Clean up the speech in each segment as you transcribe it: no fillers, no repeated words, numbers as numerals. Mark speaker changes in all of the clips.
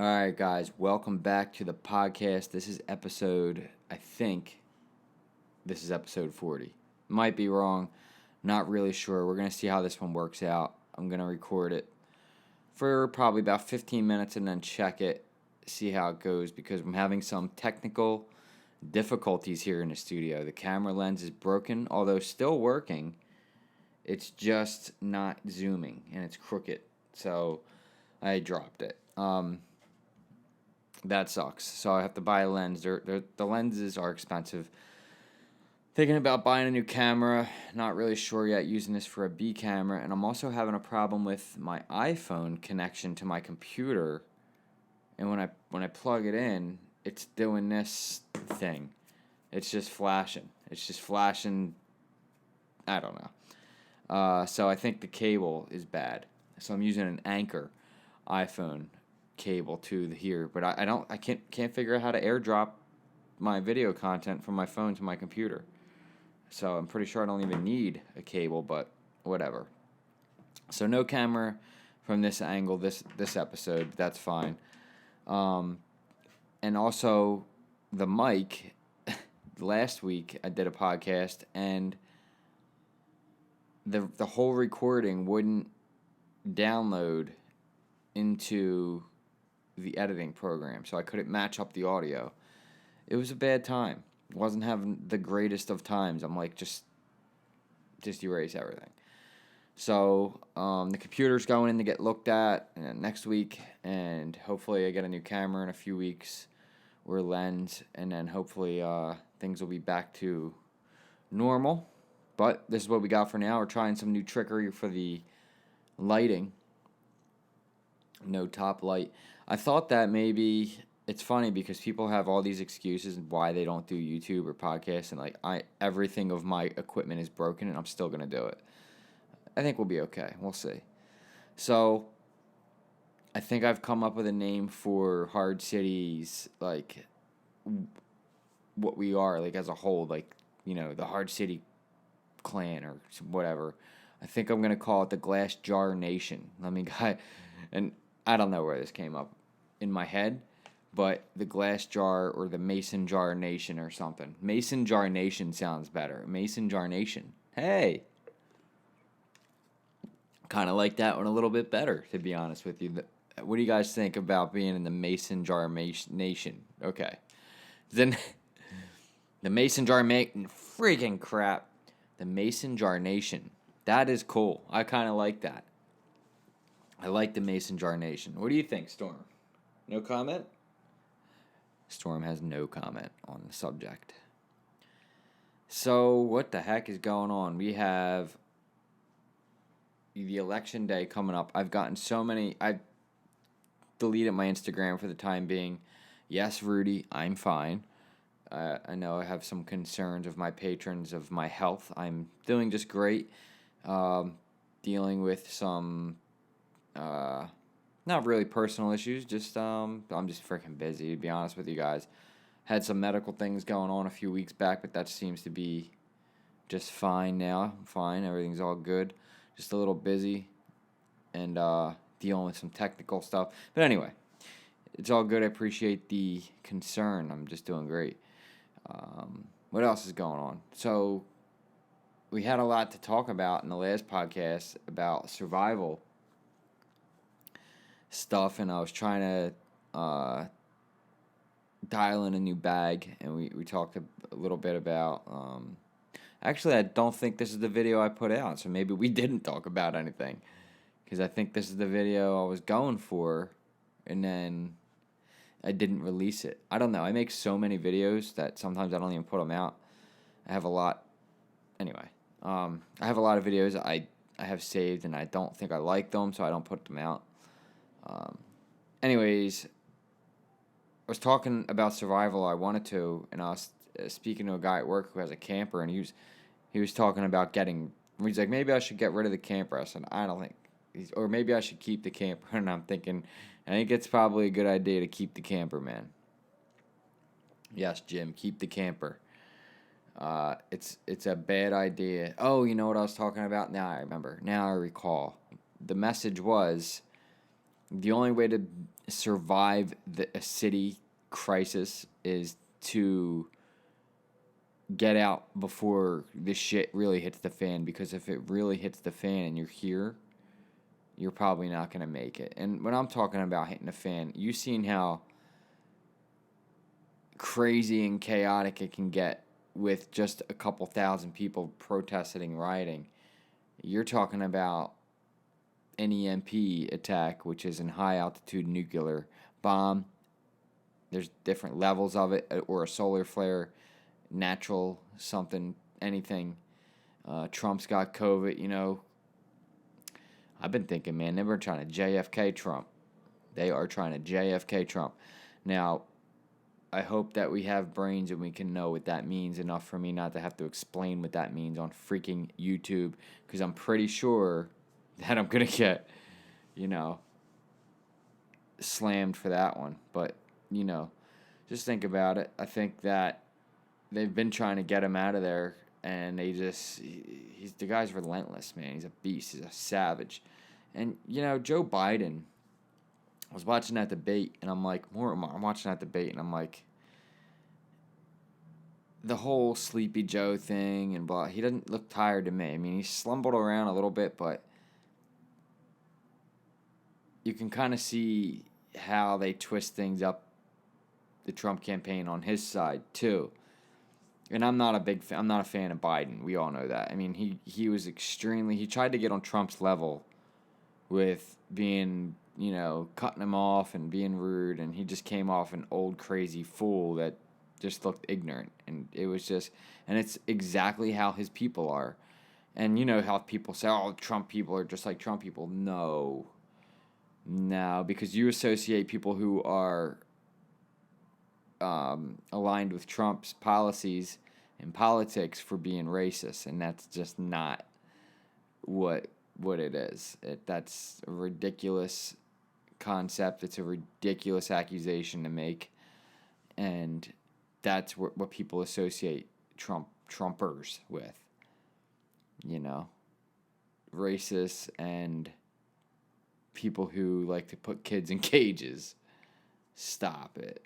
Speaker 1: All right, guys, welcome back to the podcast. I think this is episode 40. Might be wrong, not really sure. We're going to see how this one works out. I'm going to record it for probably about 15 minutes and then check it, see how it goes, because I'm having some technical difficulties here in the studio. The camera lens is broken, although still working. It's just not zooming, and it's crooked, so I dropped it. That sucks. So I have to buy a lens. The lenses are expensive. Thinking about buying a new camera. Not really sure yet. Using this for a B camera. And I'm also having a problem with my iPhone connection to my computer. And when I plug it in, it's doing this thing. It's just flashing. I don't know. So I think the cable is bad. So I'm using an Anchor iPhone cable to here, but I can't figure out how to airdrop my video content from my phone to my computer. So I'm pretty sure I don't even need a cable, but whatever. So no camera from this angle this episode, but that's fine. And also the mic. Last week I did a podcast and the whole recording wouldn't download into the editing program, so I couldn't match up the audio. It was a bad time. Wasn't having the greatest of times. I'm like, just erase everything. So the computer's going in to get looked at next week, and hopefully I get a new camera in a few weeks or lens, and then hopefully things will be back to normal. But this is what we got for now. We're trying some new trickery for the lighting. No top light. I thought that maybe it's funny because people have all these excuses why they don't do YouTube or podcasts, and everything of my equipment is broken and I'm still gonna do it. I think we'll be okay. We'll see. So I think I've come up with a name for Hard Cities, like what we are, like as a whole, like, you know, the Hard City clan or whatever. I think I'm gonna call it the Glass Jar Nation. And I don't know where this came up in my head, but the Glass Jar or the Mason Jar Nation or something. Mason Jar Nation sounds better. Mason Jar Nation. Hey! Kind of like that one a little bit better, to be honest with you. What do you guys think about being in the Mason Jar Nation? Okay. Then the Mason Jar freaking crap. The Mason Jar Nation. That is cool. I kind of like that. I like the Mason Jar Nation. What do you think, Storm? No comment? Storm has no comment on the subject. So, what the heck is going on? We have the election day coming up. I've gotten so many. I deleted my Instagram for the time being. Yes, Rudy, I'm fine. I know I have some concerns of my patrons of my health. I'm doing just great. Dealing with some not really personal issues, just I'm just freaking busy, to be honest with you guys. Had some medical things going on a few weeks back, but that seems to be just fine now. Fine, everything's all good. Just a little busy and dealing with some technical stuff. But anyway, it's all good. I appreciate the concern. I'm just doing great. What else is going on? So we had a lot to talk about in the last podcast about survival stuff, and I was trying to dial in a new bag, and we talked a little bit about actually, I don't think this is the video I put out, so maybe we didn't talk about anything, because I think this is the video I was going for, and then I didn't release it. I don't know. I make so many videos that sometimes I don't even put them out. I have a lot. Anyway, I have a lot of videos I have saved, and I don't think I like them, so I don't put them out. Anyways, I was talking about survival. I wanted to, and I was speaking to a guy at work who has a camper, and he was talking about he's like, maybe I should get rid of the camper. I said, I don't think, or maybe I should keep the camper. And I'm thinking, I think it's probably a good idea to keep the camper, man. Yes, Jim, keep the camper. It's a bad idea. Oh, you know what I was talking about? Now I remember. Now I recall. The message was, the only way to survive a city crisis is to get out before this shit really hits the fan, because if it really hits the fan and you're here, you're probably not going to make it. And when I'm talking about hitting the fan, you've seen how crazy and chaotic it can get with just a couple thousand people protesting, rioting. You're talking about an EMP attack, which is an high altitude nuclear bomb. There's different levels of it, or a solar flare, natural something, anything. Trump's got COVID, I've been thinking, man, they were trying to JFK Trump. They are trying to JFK Trump. Now, I hope that we have brains and we can know what that means enough for me not to have to explain what that means on freaking YouTube, because I'm pretty sure that I'm going to get, slammed for that one. But, just think about it. I think that they've been trying to get him out of there, and the guy's relentless, man. He's a beast. He's a savage. And, Joe Biden, I was watching that debate, and I'm like, I'm watching that debate, and I'm like, the whole Sleepy Joe thing and blah, he doesn't look tired to me. I mean, he slumbled around a little bit, but you can kind of see how they twist things up, the Trump campaign on his side, too. And I'm not a fan of Biden. We all know that. I mean, he was he tried to get on Trump's level with being, cutting him off and being rude, and he just came off an old crazy fool that just looked ignorant. And it was just, and it's exactly how his people are. And you know how people say, oh, Trump people are just like Trump people. No, because you associate people who are aligned with Trump's policies and politics for being racist, and that's just not what it is. That's a ridiculous concept. It's a ridiculous accusation to make, and that's what people associate Trumpers with. Racists and people who like to put kids in cages. Stop it.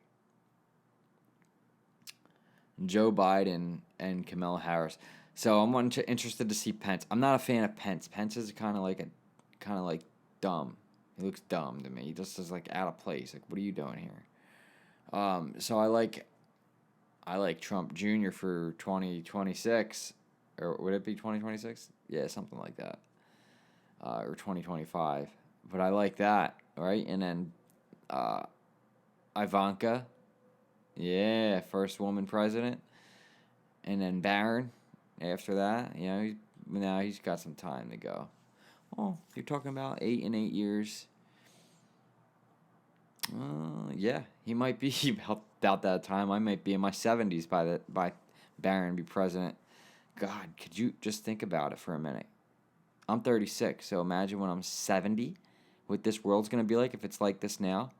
Speaker 1: Joe Biden and Kamala Harris. So I'm interested to see Pence. I'm not a fan of Pence. Pence is kind of like dumb. He looks dumb to me. He just is like out of place. Like, what are you doing here? So I like Trump Jr. for 2026, or would it be 2026? Yeah, something like that. Or 2025. But I like that, right? And then Ivanka. Yeah, first woman president. And then Barron after that. Now he's got some time to go. Oh, you're talking about 8 and 8 years. Yeah, he might be about that time. I might be in my 70s by Barron be president. God, could you just think about it for a minute? I'm 36, so imagine when I'm 70, what this world's going to be like if it's like this now.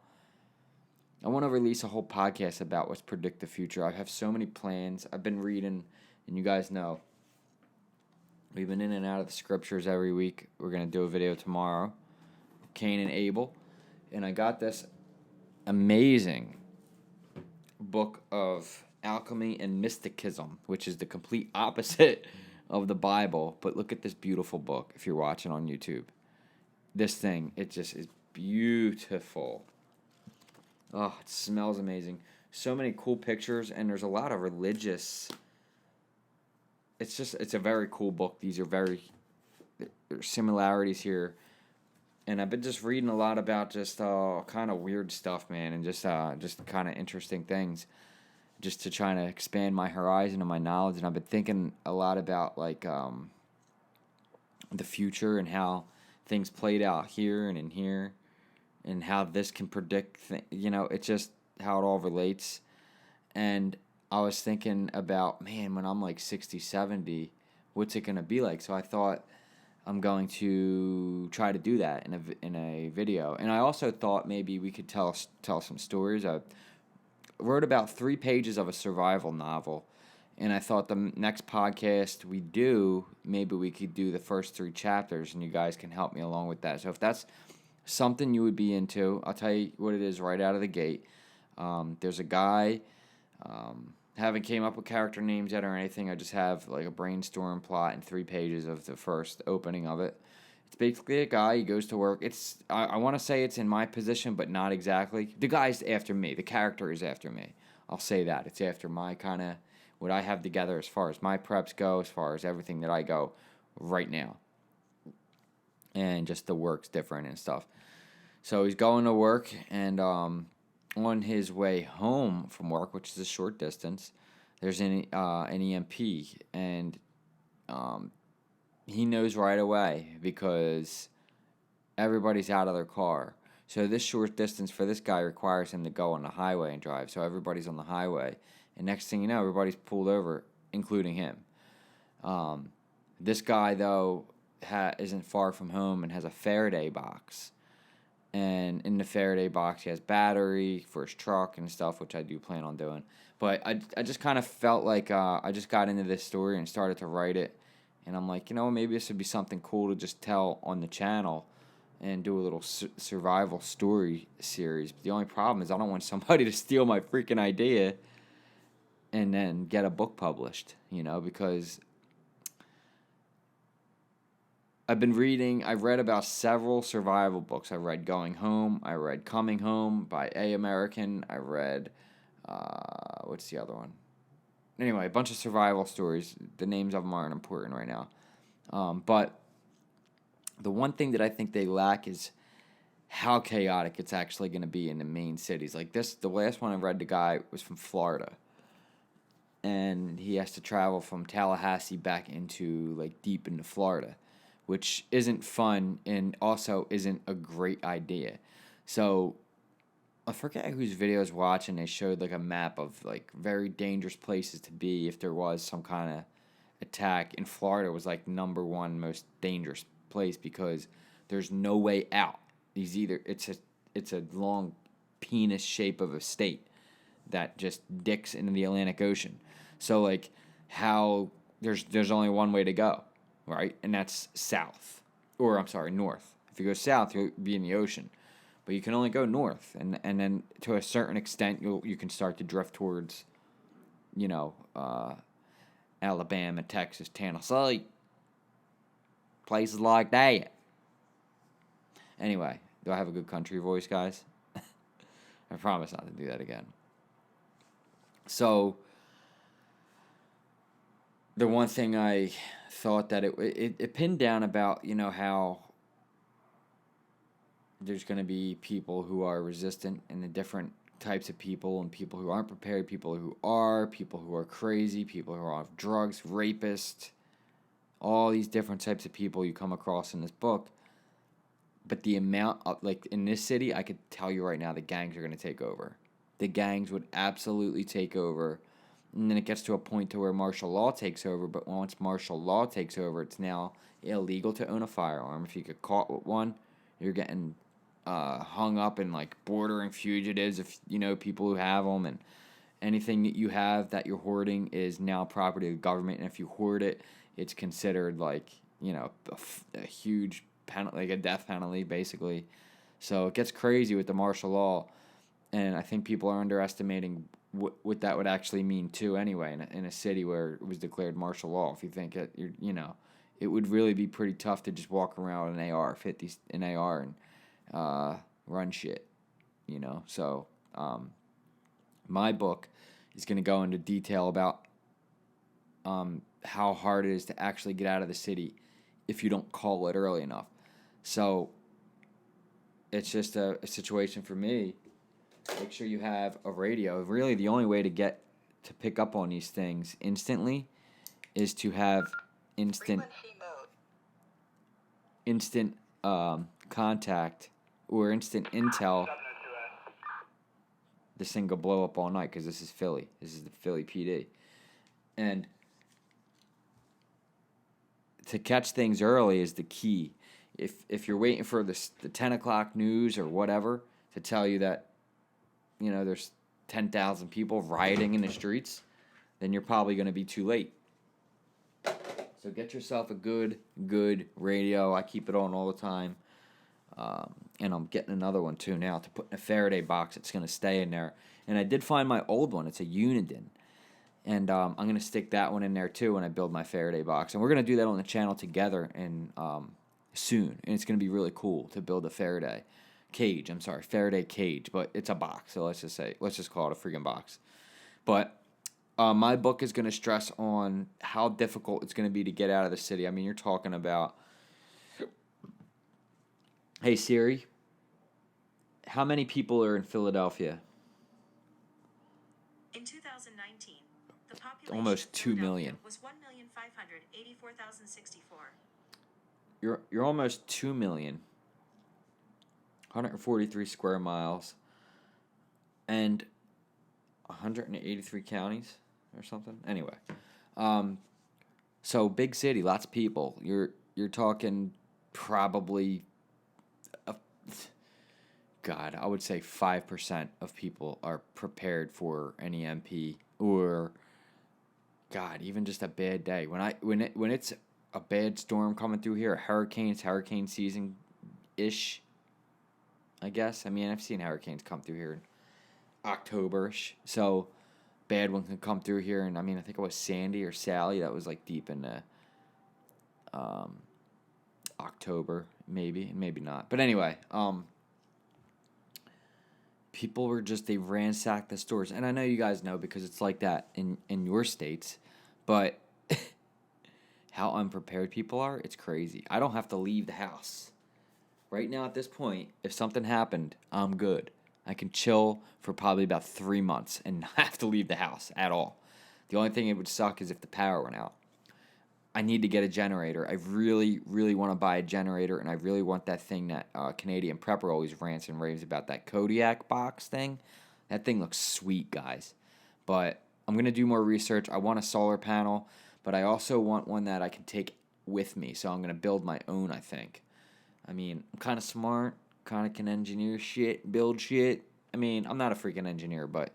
Speaker 1: I want to release a whole podcast about what's predict the future. I have so many plans. I've been reading, and you guys know, we've been in and out of the scriptures every week. We're going to do a video tomorrow, Cain and Abel. And I got this amazing book of alchemy and mysticism, which is the complete opposite of the Bible. But look at this beautiful book if you're watching on YouTube. This thing, it just is beautiful. Oh, it smells amazing. So many cool pictures, and there's a lot of religious. It's a very cool book. There's similarities here. And I've been just reading a lot about just kind of weird stuff, man, and just kind of interesting things, just to try to expand my horizon and my knowledge. And I've been thinking a lot about the future and how things played out here and in here, and how this can predict, it's just how it all relates. And I was thinking about, man, when I'm like 60, 70, what's it going to be like? So I thought I'm going to try to do that in a video. And I also thought maybe we could tell some stories. I wrote about 3 pages of a survival novel, and I thought the next podcast we do, maybe we could do the first 3 chapters, and you guys can help me along with that. So if that's something you would be into. I'll tell you what it is right out of the gate. There's a guy. Haven't came up with character names yet or anything. I just have like a brainstorm plot and 3 pages of the first opening of it. It's basically a guy. He goes to work. I want to say it's in my position, but not exactly. The guy's after me. The character is after me. I'll say that. It's after my kind of what I have together as far as my preps go, as far as everything that I go right now. And just the work's different and stuff. So he's going to work, and on his way home from work, which is a short distance, there's an EMP, and he knows right away because everybody's out of their car. So this short distance for this guy requires him to go on the highway and drive. So everybody's on the highway, and next thing you know, everybody's pulled over, including him. This guy, though, isn't far from home and has a Faraday box. And in the Faraday box, he has battery for his truck and stuff, which I do plan on doing. But I just kind of felt like I just got into this story and started to write it. And I'm like, maybe this would be something cool to just tell on the channel and do a little survival story series. But the only problem is I don't want somebody to steal my freaking idea and then get a book published, because I've read about several survival books. I read Going Home. I read Coming Home by A. American. I read, what's the other one? Anyway, a bunch of survival stories. The names of them aren't important right now. But the one thing that I think they lack is how chaotic it's actually going to be in the main cities. Like the last one I read, the guy was from Florida. And he has to travel from Tallahassee back into, deep into Florida, which isn't fun and also isn't a great idea. So I forget whose video I was watching. They showed a map of very dangerous places to be if there was some kind of attack. And Florida was number one most dangerous place because there's no way out. It's a long penis shape of a state that just dicks into the Atlantic Ocean. So how there's only one way to go. Right? And that's south. Or, I'm sorry, north. If you go south, you'll be in the ocean. But you can only go north. And then to a certain extent, you can start to drift towards, Alabama, Texas, Tennessee. Places like that. Anyway, do I have a good country voice, guys? I promise not to do that again. So, the one thing I thought that it pinned down about, how there's going to be people who are resistant and the different types of people and people who aren't prepared, people who are crazy, people who are off drugs, rapists, all these different types of people you come across in this book. But the amount of, in this city, I could tell you right now, the gangs are going to take over. The gangs would absolutely take over. And then it gets to a point to where martial law takes over. But once martial law takes over, it's now illegal to own a firearm. If you get caught with one, you're getting hung up in bordering fugitives. If people who have them, and anything that you have that you're hoarding is now property of the government. And if you hoard it, it's considered a huge penalty, a death penalty, basically. So it gets crazy with the martial law, and I think people are underestimating what that would actually mean too. Anyway, in a city where it was declared martial law, if you think it, it would really be pretty tough to just walk around with an AR and run shit. So my book is going to go into detail about how hard it is to actually get out of the city if you don't call it early enough. So it's just a situation for me. Make sure you have a radio. Really, the only way to pick up on these things instantly is to have instant contact or instant intel. This thing could blow up all night because this is Philly. This is the Philly PD. And to catch things early is the key. If you're waiting for the 10 o'clock news or whatever to tell you that, there's 10,000 people rioting in the streets, then you're probably going to be too late. So get yourself a good radio. I keep it on all the time. And I'm getting another one too now to put in a Faraday box. It's going to stay in there. And I did find my old one. It's a Uniden. And I'm going to stick that one in there too when I build my Faraday box. And we're going to do that on the channel together and soon. And it's going to be really cool to build a Faraday cage. I'm sorry, Faraday cage. But it's a box. So let's just call it a freaking box. But my book is going to stress on how difficult it's going to be to get out of the city. I mean, you're talking about... Hey, Siri, how many people are in Philadelphia?
Speaker 2: In 2019, the population
Speaker 1: Almost
Speaker 2: of
Speaker 1: 2 million.
Speaker 2: was 1,584,064.
Speaker 1: You're almost 2 million. 143 square miles. And 183 counties or something. Anyway. So big city, lots of people. You're talking probably... God, I would say 5% of people are prepared for any MP or, God, even just a bad day. When it's a bad storm coming through here, hurricane season ish, I guess. I mean, I've seen hurricanes come through here in October-ish, so bad one can come through here. And I mean, I think it was Sandy or Sally that was like deep into October, maybe not. But anyway, people were they ransacked the stores. And I know you guys know because it's like that in your states. But how unprepared people are, it's crazy. I don't have to leave the house. Right now at this point, if something happened, I'm good. I can chill for probably about 3 months and not have to leave the house at all. The only thing it would suck is if the power went out. I need to get a generator. I really, really want to buy a generator, and I really want that thing that Canadian Prepper always rants and raves about, that Kodiak box thing. That thing looks sweet, guys. But I'm going to do more research. I want a solar panel, but I also want one that I can take with me. So I'm going to build my own, I think. I mean, I'm kind of smart, kind of can engineer shit, build shit. I mean, I'm not a freaking engineer, but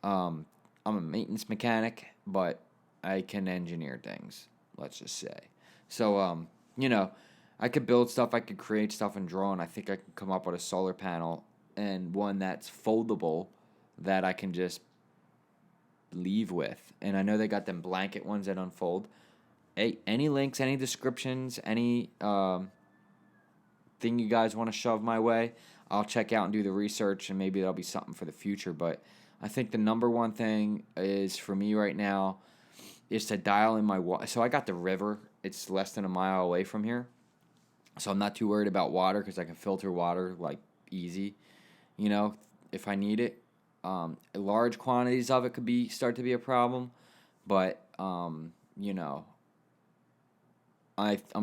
Speaker 1: I'm a maintenance mechanic, but I can engineer things. Let's just say. So, I could build stuff, I could create stuff and draw, and I think I can come up with a solar panel and one that's foldable that I can just leave with. And I know they got them blanket ones that unfold. Hey, any links, any descriptions, any thing you guys want to shove my way, I'll check out and do the research, and maybe that'll be something for the future. But I think the number one thing is for me right now is to dial in my water. So I got the river. It's less than a mile away from here. So I'm not too worried about water because I can filter water like easy, if I need it. Large quantities of it could start to be a problem. But, I'm going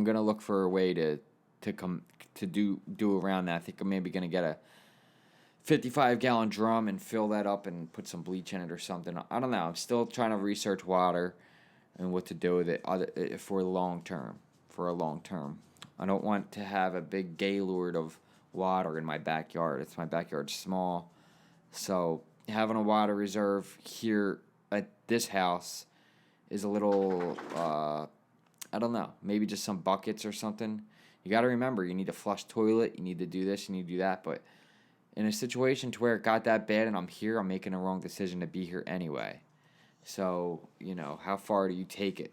Speaker 1: to look for a way to do around that. I think I'm maybe going to get a 55-gallon drum and fill that up and put some bleach in it or something. I don't know. I'm still trying to research water and what to do with it for a long term. I don't want to have a big gaylord of water in my backyard. My backyard's small. So having a water reserve here at this house is a little, I don't know, maybe just some buckets or something. You got to remember, you need to flush toilet, you need to do this, you need to do that. But in a situation to where it got that bad and I'm here, I'm making a wrong decision to be here anyway. So, how far do you take it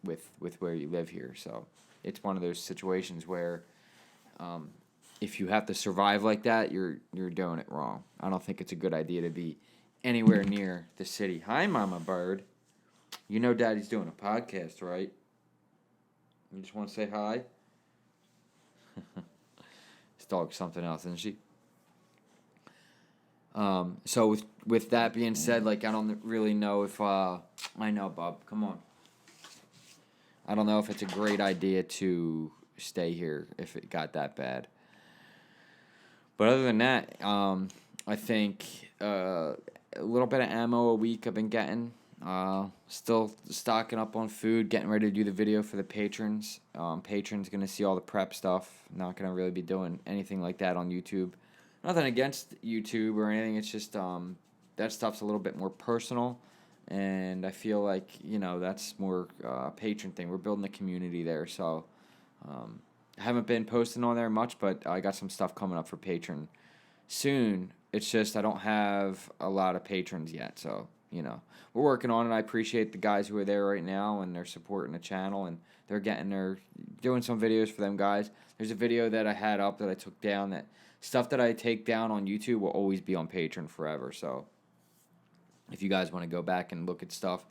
Speaker 1: with where you live here? So it's one of those situations where if you have to survive like that, you're doing it wrong. I don't think it's a good idea to be anywhere near the city. Hi, Mama Bird. You know Daddy's doing a podcast, right? You just want to say hi? This dog's something else, isn't she? So with that being said, I don't really know if I know, Bob. Come on. I don't know if it's a great idea to stay here if it got that bad. But other than that, I think a little bit of ammo a week I've been getting. Still stocking up on food, getting ready to do the video for the patrons. Patrons going to see all the prep stuff. Not going to really be doing anything like that on YouTube. Nothing against YouTube or anything. It's just that stuff's a little bit more personal. And I feel like, that's more a patron thing. We're building a community there. So I haven't been posting on there much, but I got some stuff coming up for Patreon soon. It's just I don't have a lot of patrons yet, so we're working on it. I appreciate the guys who are there right now and they're supporting the channel and they're doing some videos for them guys. There's a video that I had up that I took down. That stuff that I take down on YouTube will always be on Patreon forever. So if you guys want to go back and look at stuff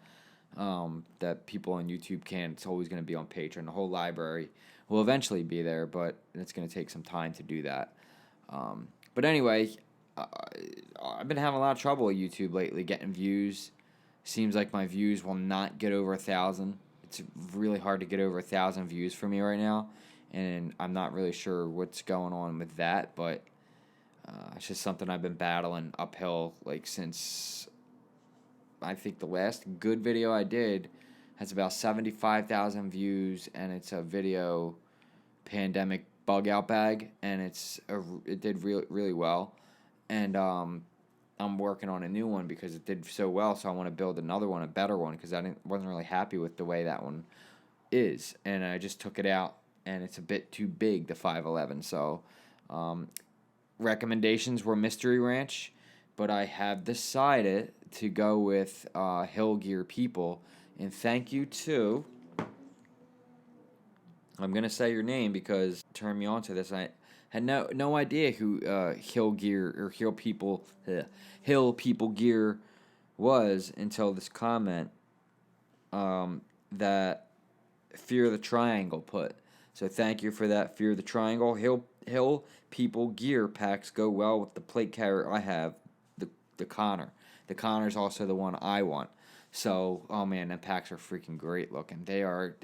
Speaker 1: that people on YouTube can't, it's always going to be on Patreon. The whole library will eventually be there, but it's going to take some time to do that. But anyway, I've been having a lot of trouble with YouTube lately getting views. Seems like my views will not get over 1,000. It's really hard to get over 1,000 views for me right now, and I'm not really sure what's going on with that, but it's just something I've been battling uphill since I think the last good video I did has about 75,000 views, and it's a video pandemic bug out bag, and it did really well, and I'm working on a new one because it did so well, so I want to build another one, a better one, because wasn't really happy with the way that one is, and I just took it out, and it's a bit too big, the 511. So recommendations were Mystery Ranch, but I have decided to go with Hill Gear People, and thank you to, I'm going to say your name because it turned me on to this. I had no idea who Hill Gear or Hill People Gear was until this comment that Fear of the Triangle put. So thank you for that, Fear of the Triangle. Hill People Gear packs go well with the plate carrier I have, the Connor. The Connor's also the one I want. So, oh man, them packs are freaking great looking. They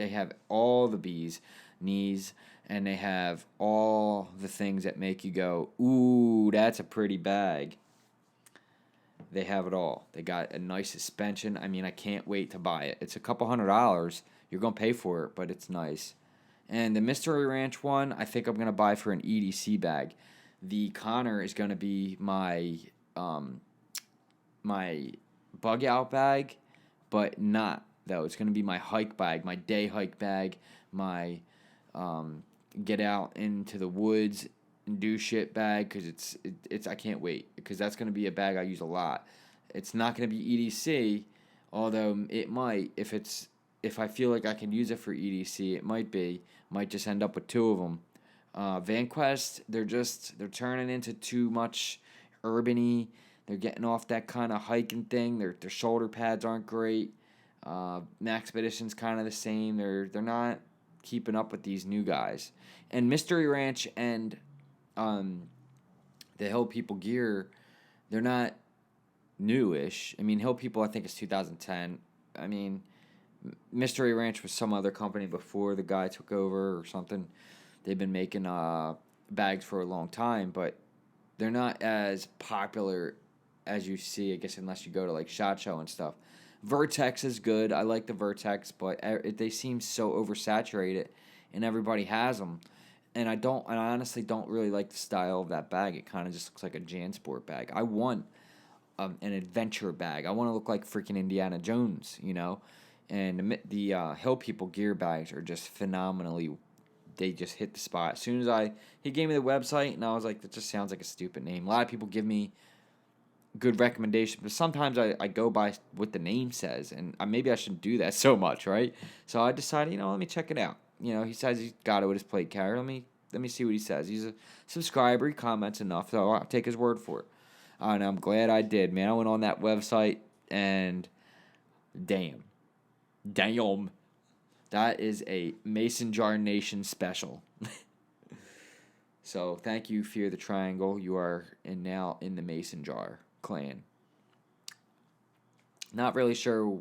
Speaker 1: have all the bees knees, and they have all the things that make you go, ooh, that's a pretty bag. They have it all. They got a nice suspension. I mean, I can't wait to buy it. It's a couple $100. You're going to pay for it, but it's nice. And the Mystery Ranch one, I think I'm going to buy for an EDC bag. The Connor is going to be my my bug out bag, but not, though. It's going to be my hike bag, my day hike bag, my get out into the woods and do shit bag, because it's I can't wait, because that's going to be a bag I use a lot. It's not going to be EDC, although it might, if I feel like I can use it for EDC, it might just end up with two of them. VanQuest, they're turning into too much urban-y. They're getting off that kind of hiking thing. Their shoulder pads aren't great. Maxpedition's kind of the same. They're not keeping up with these new guys. And Mystery Ranch and the Hill People Gear, they're not newish. I mean, Hill People, I think, is 2010. I mean, Mystery Ranch was some other company before the guy took over or something. They've been making bags for a long time, but they're not as popular as you see, I guess, unless you go to SHOT Show and stuff. Vertex is good. I like the Vertex, but they seem so oversaturated, and everybody has them. And I honestly don't really like the style of that bag. It kind of just looks like a JanSport bag. I want an adventure bag. I want to look like freaking Indiana Jones, And the Hill People Gear bags are just phenomenally. They just hit the spot. As soon as he gave me the website, and I was like, that just sounds like a stupid name. A lot of people give me good recommendations, but sometimes I go by what the name says, and maybe I shouldn't do that so much, right? So I decided, let me check it out. He says he's got it with his plate carrier. Let me see what he says. He's a subscriber. He comments enough, so I'll take his word for it. And I'm glad I did, man. I went on that website, and damn, that is a Mason Jar Nation special. So thank you, Fear the Triangle. You are now in the Mason Jar clan. Not really sure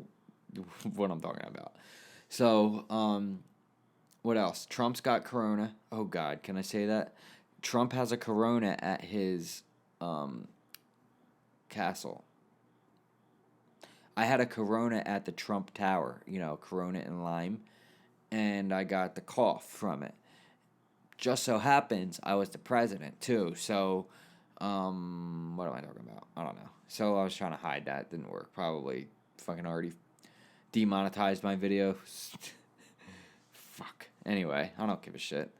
Speaker 1: what I'm talking about. So, what else? Trump's got Corona. Oh, God, can I say that? Trump has a Corona at his castle. I had a Corona at the Trump Tower, Corona and lime, and I got the cough from it. Just so happens I was the president, too, so what am I talking about? I don't know. So I was trying to hide that. Didn't work. Probably fucking already demonetized my video. Fuck. Anyway, I don't give a shit.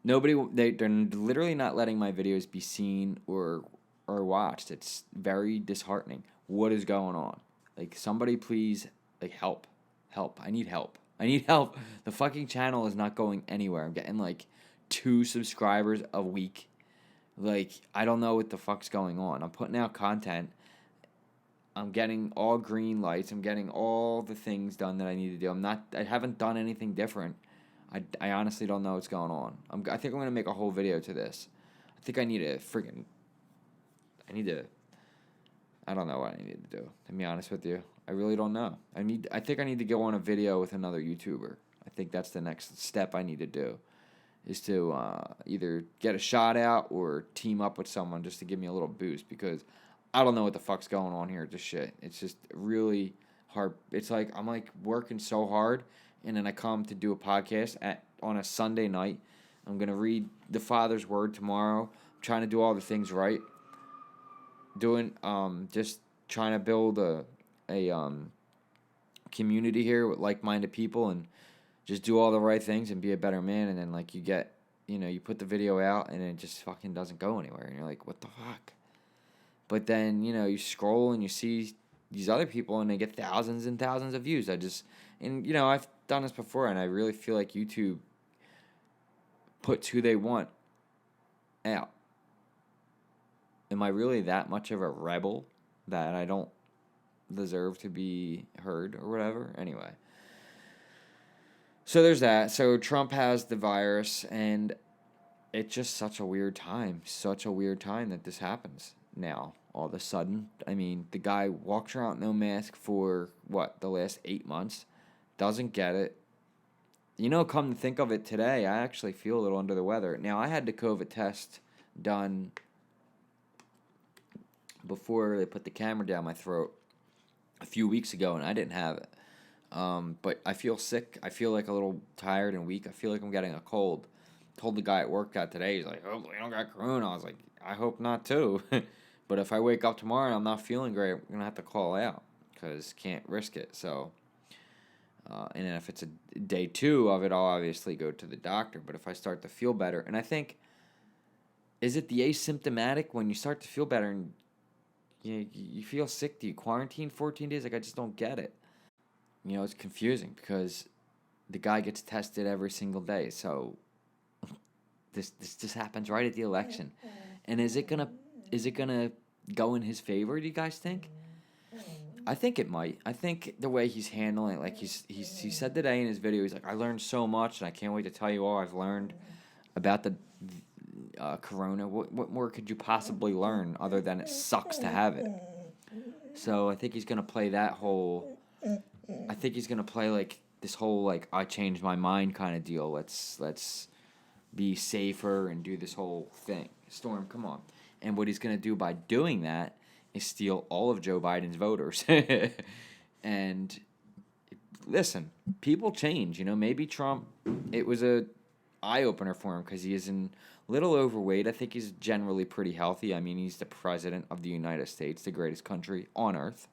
Speaker 1: they're literally not letting my videos be seen or watched. It's very disheartening. What is going on? Like, somebody please, like, help. I need help. I need help. The fucking channel is not going anywhere. I'm getting like 2 subscribers a week. Like, I don't know what the fuck's going on. I'm putting out content. I'm getting all green lights. I'm getting all the things done that I need to do. I haven't done anything different. I honestly don't know what's going on. I think I'm going to make a whole video to this. I think I need to freaking, I don't know what I need to do, to be honest with you. I really don't know. I think I need to go on a video with another YouTuber. I think that's the next step I need to do, is to either get a shot out or team up with someone just to give me a little boost, because I don't know what the fuck's going on here with this shit. It's just really hard. It's like I'm like working so hard, and then I come to do a podcast on a Sunday night. I'm gonna read the Father's Word tomorrow. I'm trying to do all the things right. Doing just trying to build a community here with like-minded people, and just do all the right things and be a better man. And then, like, you put the video out and it just fucking doesn't go anywhere, and you're like, what the fuck? But then, you scroll and you see these other people and they get thousands and thousands of views. I've done this before, and I really feel like YouTube puts who they want out. Am I really that much of a rebel that I don't deserve to be heard or whatever? Anyway. So there's that. So Trump has the virus, and it's just such a weird time. Such a weird time that this happens now, all of a sudden. I mean, the guy walks around with no mask for, the last 8 months. Doesn't get it. Come to think of it, today, I actually feel a little under the weather. Now, I had the COVID test done before they put the camera down my throat a few weeks ago, and I didn't have it. But I feel sick. I feel like a little tired and weak. I feel like I'm getting a cold. Told the guy at work that today. He's like, "Oh, you don't got corona." I was like, "I hope not too." But if I wake up tomorrow and I'm not feeling great, I'm gonna have to call out because can't risk it. So, and then if it's a day 2 of it, I'll obviously go to the doctor. But if I start to feel better, and I think, is it the asymptomatic when you start to feel better and you feel sick? Do you quarantine 14 days? Like, I just don't get it. It's confusing because the guy gets tested every single day. So this just happens right at the election. And is it gonna go in his favor, do you guys think? I think it might. I think the way he's handling it, like he said today in his video, he's like, I learned so much, and I can't wait to tell you all I've learned about the corona. What more could you possibly learn other than it sucks to have it? So I think he's gonna play that whole. I think he's gonna play like this whole like I changed my mind kind of deal. Let's be safer and do this whole thing. Storm, come on. And what he's gonna do by doing that is steal all of Joe Biden's voters. And listen, people change. Maybe Trump. It was a eye opener for him because he is a little overweight. I think he's generally pretty healthy. I mean, he's the president of the United States, the greatest country on earth.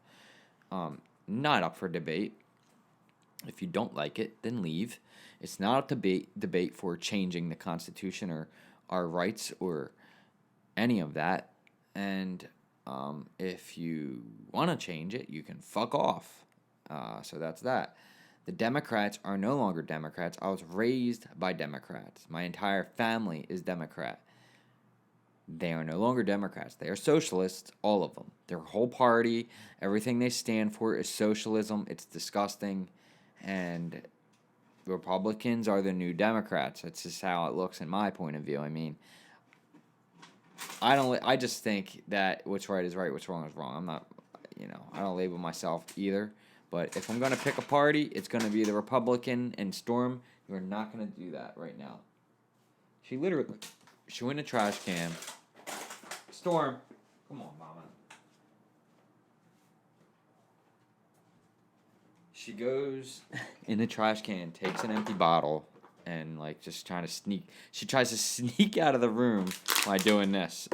Speaker 1: Not up for debate. If you don't like it, then leave. It's not a debate for changing the Constitution or our rights or any of that. And if you want to change it, you can fuck off. So that's that. The Democrats are no longer Democrats. I was raised by Democrats. My entire family is Democrat. They are no longer Democrats. They are socialists, all of them. Their whole party, everything they stand for is socialism. It's disgusting. And Republicans are the new Democrats. That's just how it looks in my point of view. I mean, I just think that what's right is right, what's wrong is wrong. I'm not, I don't label myself either. But if I'm going to pick a party, it's going to be the Republican. And Storm, you're not going to do that right now. She went in a trash can. Storm, come on, Mama. She goes in the trash can, takes an empty bottle, and just trying to sneak. She tries to sneak out of the room by doing this.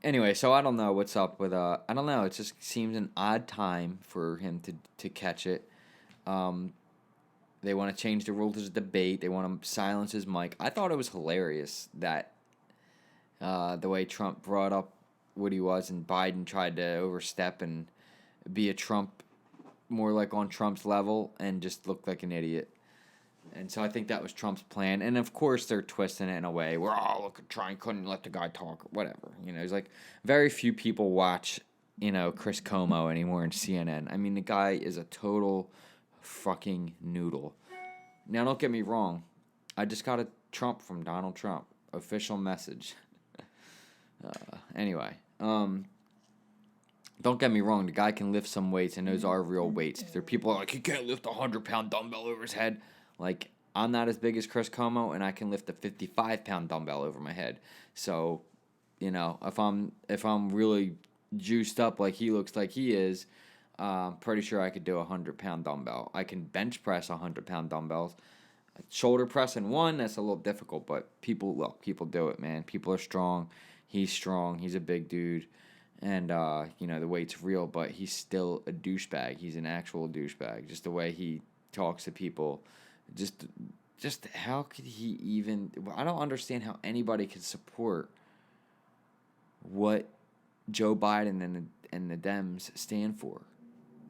Speaker 1: Anyway, so I don't know what's up with I don't know. It just seems an odd time for him to catch it. They want to change the rules of debate. They want to silence his mic. I thought it was hilarious that the way Trump brought up what he was, and Biden tried to overstep and be a Trump, more like on Trump's level, and just looked like an idiot. And so I think that was Trump's plan. And of course, they're twisting it in a way where, oh, look, trying couldn't let the guy talk, or whatever. He's like, very few people watch, Chris Como anymore in CNN. I mean, the guy is a total fucking noodle. Now, don't get me wrong. I just got a Trump from Donald Trump. Official message. Anyway, don't get me wrong. The guy can lift some weights, and those are real weights. There are people like, he can't lift a 100-pound dumbbell over his head. Like, I'm not as big as Chris Como, and I can lift a 55-pound dumbbell over my head. So, if I'm really juiced up like he looks like he is, pretty sure I could do a 100-pound dumbbell. I can bench press 100-pound dumbbells. Shoulder pressing one, that's a little difficult, but people do it, man. People are strong. He's strong. He's a big dude. And, the weight's real, but he's still a douchebag. He's an actual douchebag. Just the way he talks to people. Just how could he even... I don't understand how anybody could support what Joe Biden and the Dems stand for.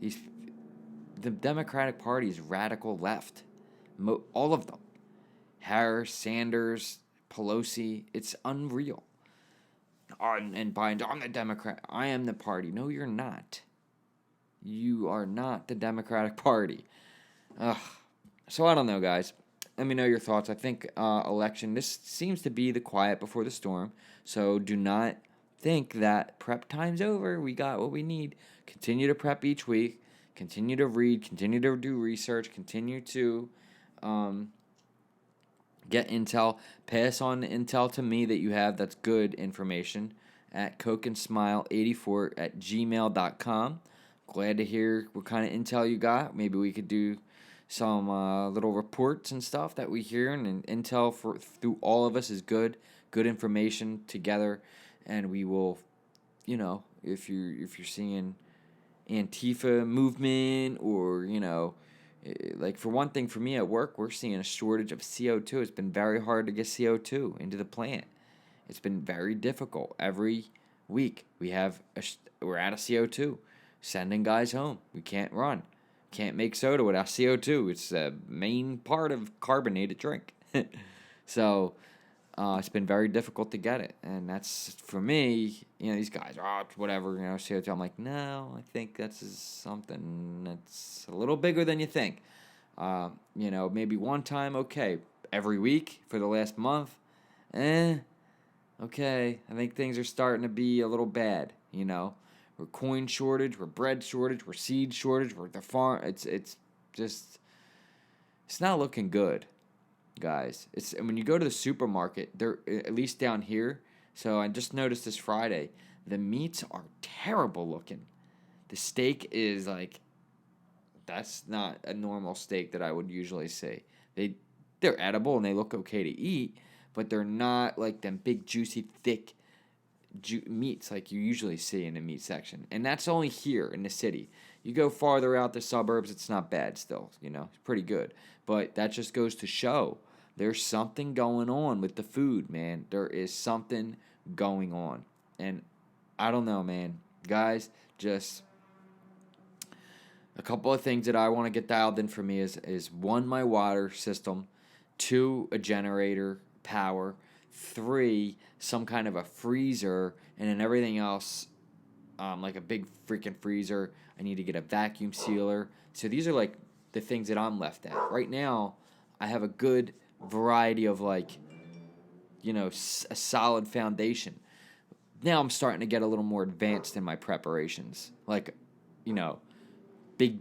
Speaker 1: The Democratic Party is radical left. All of them. Harris, Sanders, Pelosi. It's unreal. And Biden, I'm the Democrat. I am the party. No, you're not. You are not the Democratic Party. Ugh. So I don't know, guys. Let me know your thoughts. I think election, this seems to be the quiet before the storm. So do not think that prep time's over. We got what we need. Continue to prep each week. Continue to read. Continue to do research. Continue to get intel. Pass on the intel to me that you have that's good information at cokeandsmile84@gmail.com. Glad to hear what kind of intel you got. Maybe we could do some little reports and stuff that we hear, and intel through all of us is good information together, and we will, if you're seeing Antifa movement, or like, for one thing, for me at work, we're seeing a shortage of CO2. It's been very hard to get CO2 into the plant. It's been very difficult. Every week we're out of CO2, sending guys home. We can't run. Can't make soda without CO2. It's a main part of carbonated drink. So it's been very difficult to get it. And that's, for me, these guys, whatever, CO2. I'm like, no, I think that's something that's a little bigger than you think. Maybe one time, okay. Every week for the last month, okay. I think things are starting to be a little bad, We're coin shortage, we're bread shortage, we're seed shortage, we're the farm. It's just, it's not looking good, guys. And when you go to the supermarket, they're, at least down here. So I just noticed this Friday, the meats are terrible looking. The steak is like, that's not a normal steak that I would usually see. They're edible and they look okay to eat, but they're not like them big, juicy, thick meats like you usually see in the meat section. And that's only here in the city. You go farther out the suburbs, it's not bad still, it's pretty good. But that just goes to show there's something going on with the food, man. There is something going on. And I don't know, man. Guys, just a couple of things that I want to get dialed in for me is one, my water system, two, a generator power, three, some kind of a freezer, and then everything else, like a big freaking freezer. I need to get a vacuum sealer. So these are like the things that I'm left at. Right now, I have a good variety of a solid foundation. Now I'm starting to get a little more advanced in my preparations. Like, big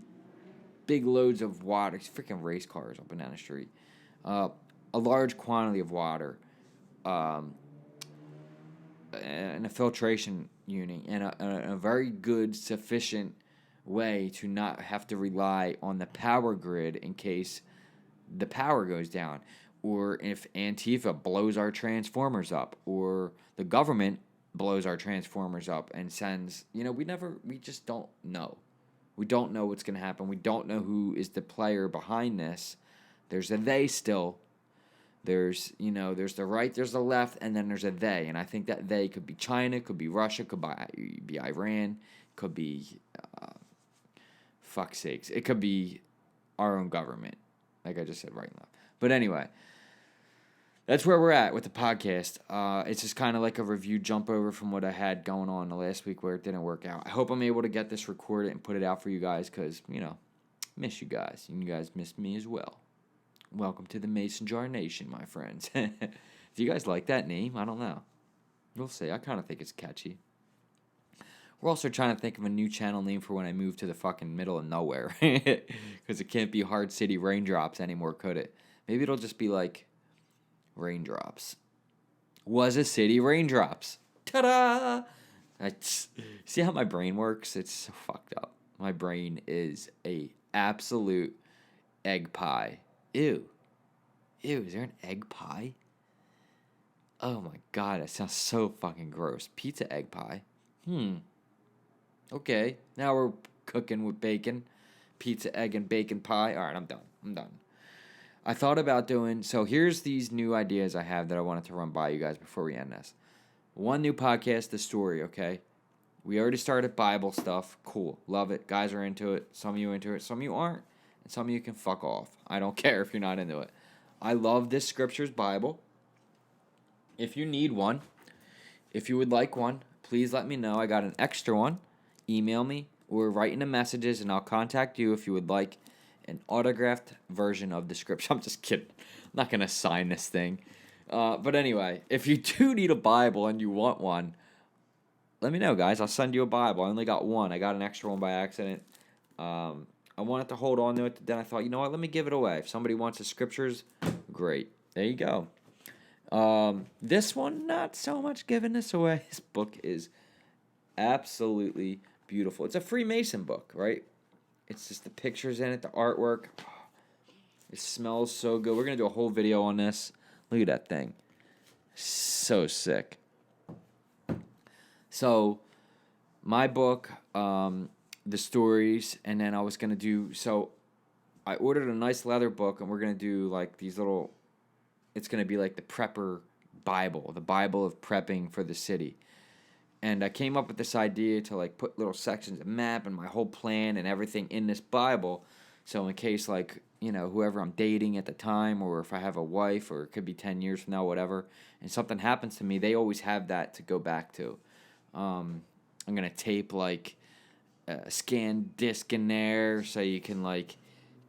Speaker 1: loads of water. It's freaking race cars up and down the street. A large quantity of water. And a filtration unit, and a very good, sufficient way to not have to rely on the power grid in case the power goes down, or if Antifa blows our transformers up, or the government blows our transformers up and sends, we just don't know. We don't know what's going to happen. We don't know who is the player behind this. There's a they still. There's the right, there's the left, and then there's a they. And I think that they could be China, could be Russia, could be Iran, could be, fuck's sakes, it could be our own government. Like I just said, right and left. But anyway, that's where we're at with the podcast. It's just kind of like a review jump over from what I had going on the last week where it didn't work out. I hope I'm able to get this recorded and put it out for you guys because, miss you guys. And you guys miss me as well. Welcome to the Mason Jar Nation, my friends. Do you guys like that name? I don't know. We'll see. I kind of think it's catchy. We're also trying to think of a new channel name for when I move to the fucking middle of nowhere. Because it can't be Hard City Raindrops anymore, could it? Maybe it'll just be like Raindrops. Was a city raindrops. Ta-da! See how my brain works? It's so fucked up. My brain is a absolute egg pie. Ew, is there an egg pie? Oh my god, that sounds so fucking gross. Pizza egg pie. Okay, now we're cooking with bacon. Pizza, egg, and bacon pie. Alright, I'm done. I thought about doing, so here's these new ideas I have that I wanted to run by you guys before we end this. One new podcast, The Story, okay? We already started Bible stuff. Cool, love it. Guys are into it. Some of you into it, some of you aren't. And some of you can fuck off. I don't care if you're not into it. I love this Scriptures Bible. If you need one, if you would like one, please let me know. I got an extra one. Email me or write in the messages and I'll contact you if you would like an autographed version of the Scripture. I'm just kidding. I'm not going to sign this thing. But anyway, if you do need a Bible and you want one, let me know, guys. I'll send you a Bible. I only got one. I got an extra one by accident. I wanted to hold on to it. Then I thought, you know what? Let me give it away. If somebody wants the Scriptures, great. There you go. This one, not so much giving this away. This book is absolutely beautiful. It's a Freemason book, right? It's just the pictures in it, the artwork. It smells so good. We're going to do a whole video on this. Look at that thing. So sick. So, my book, the stories, and then I was going to do, so I ordered a nice leather book, and we're going to do like these little, it's going to be like the prepper Bible, the Bible of prepping for the city. And I came up with this idea to like put little sections of map and my whole plan and everything in this Bible. So in case like, whoever I'm dating at the time, or if I have a wife, or it could be 10 years from now, whatever, and something happens to me, they always have that to go back to. I'm going to tape like a scan disc in there so you can like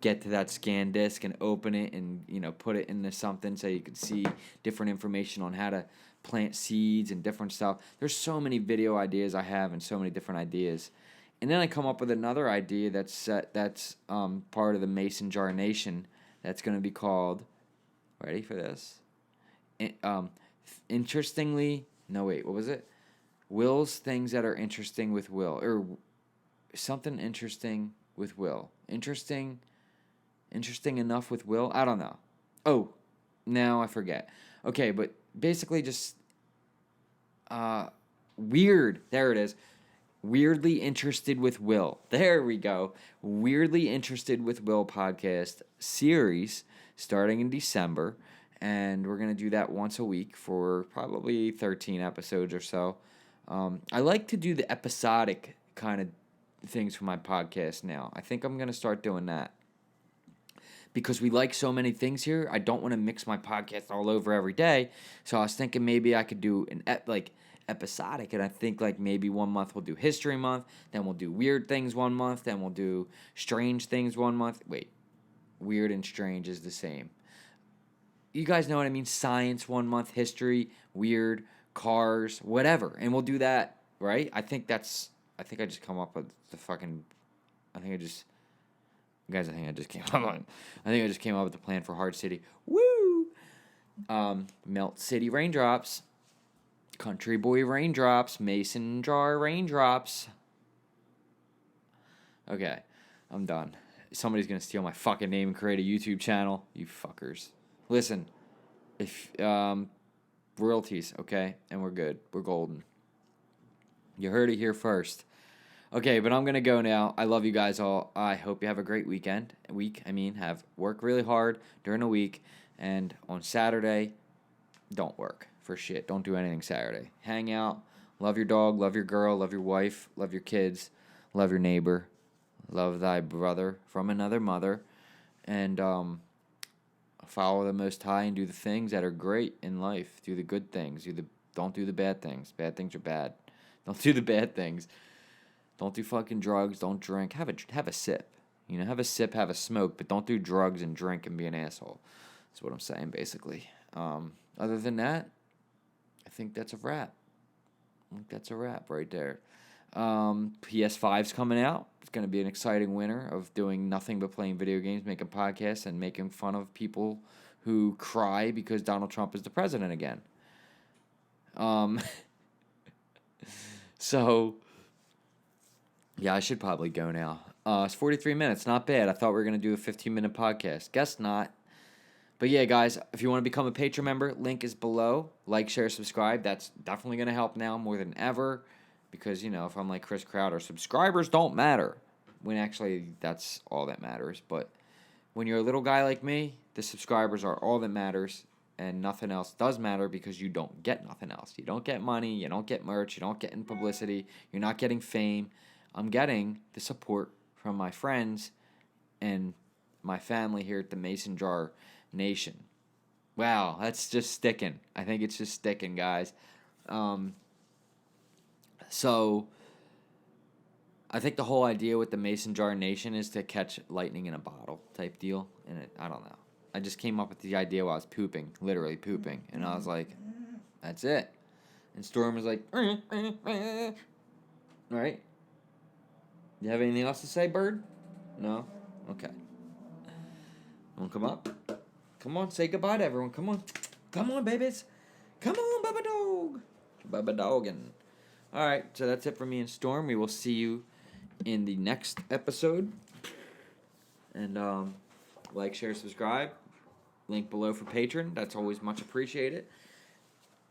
Speaker 1: get to that scan disc and open it and put it into something so you can see different information on how to plant seeds and different stuff. There's so many video ideas I have and so many different ideas. And then I come up with another idea that's part of the Mason Jar Nation that's going to be called, ready for this? Interestingly, no wait, what was it? Will's things that are interesting with Will, or something interesting with Will. Interesting enough with Will? I don't know. Oh, now I forget. Okay, but basically just weird. There it is. Weirdly Interested with Will. There we go. Weirdly Interested with Will podcast series starting in December. And we're going to do that once a week for probably 13 episodes or so. I like to do the episodic kind of things for my podcast now. I think I'm going to start doing that. Because we like so many things here, I don't want to mix my podcast all over every day. So I was thinking maybe I could do an episodic, and I think like maybe 1 month we'll do History Month, then we'll do Weird Things 1 month, then we'll do Strange Things 1 month. Wait, weird and strange is the same. You guys know what I mean? Science 1 month, history, weird, cars, whatever, and we'll do that, right? I think I just come up with the fucking. I think I just came up with the plan for Hard City. Woo! Melt City Raindrops. Country Boy Raindrops. Mason Jar Raindrops. Okay, I'm done. Somebody's gonna steal my fucking name and create a YouTube channel. You fuckers. Listen, if royalties, okay, and we're good. We're golden. You heard it here first. Okay, but I'm going to go now. I love you guys all. I hope you have a great have work really hard during the week. And on Saturday, don't work for shit. Don't do anything Saturday. Hang out. Love your dog. Love your girl. Love your wife. Love your kids. Love your neighbor. Love thy brother from another mother. And follow the Most High and do the things that are great in life. Do the good things. Don't do the bad things. Bad things are bad. Don't do the bad things. Don't do fucking drugs. Don't drink. Have a sip. Have a sip, have a smoke, but don't do drugs and drink and be an asshole. That's what I'm saying, basically. Other than that, I think that's a wrap. Right there. PS5's coming out. It's going to be an exciting winter of doing nothing but playing video games, making podcasts, and making fun of people who cry because Donald Trump is the president again. So, yeah, I should probably go now. It's 43 minutes. Not bad. I thought we were going to do a 15-minute podcast. Guess not. But yeah, guys, if you want to become a Patreon member, link is below. Like, share, subscribe. That's definitely going to help now more than ever. Because, if I'm like Chris Crowder, subscribers don't matter. When actually, that's all that matters. But when you're a little guy like me, the subscribers are all that matters. And nothing else does matter because you don't get nothing else. You don't get money. You don't get merch. You don't get in publicity. You're not getting fame. I'm getting the support from my friends and my family here at the Mason Jar Nation. Wow, that's just sticking. I think it's just sticking, guys. So I think the whole idea with the Mason Jar Nation is to catch lightning in a bottle type deal. And I don't know. I just came up with the idea while I was pooping, literally pooping. And I was like, that's it. And Storm was like, all right. You have anything else to say, Bird? No? Okay. Want to come up? Come on, say goodbye to everyone. Come on. Come on, babies. Come on, Bubba Dog. Bubba Doggin. All right, so that's it for me and Storm. We will see you in the next episode. And like, share, subscribe. Link below for Patreon. That's always much appreciated.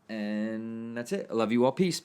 Speaker 1: And that's it. I love you all. Peace.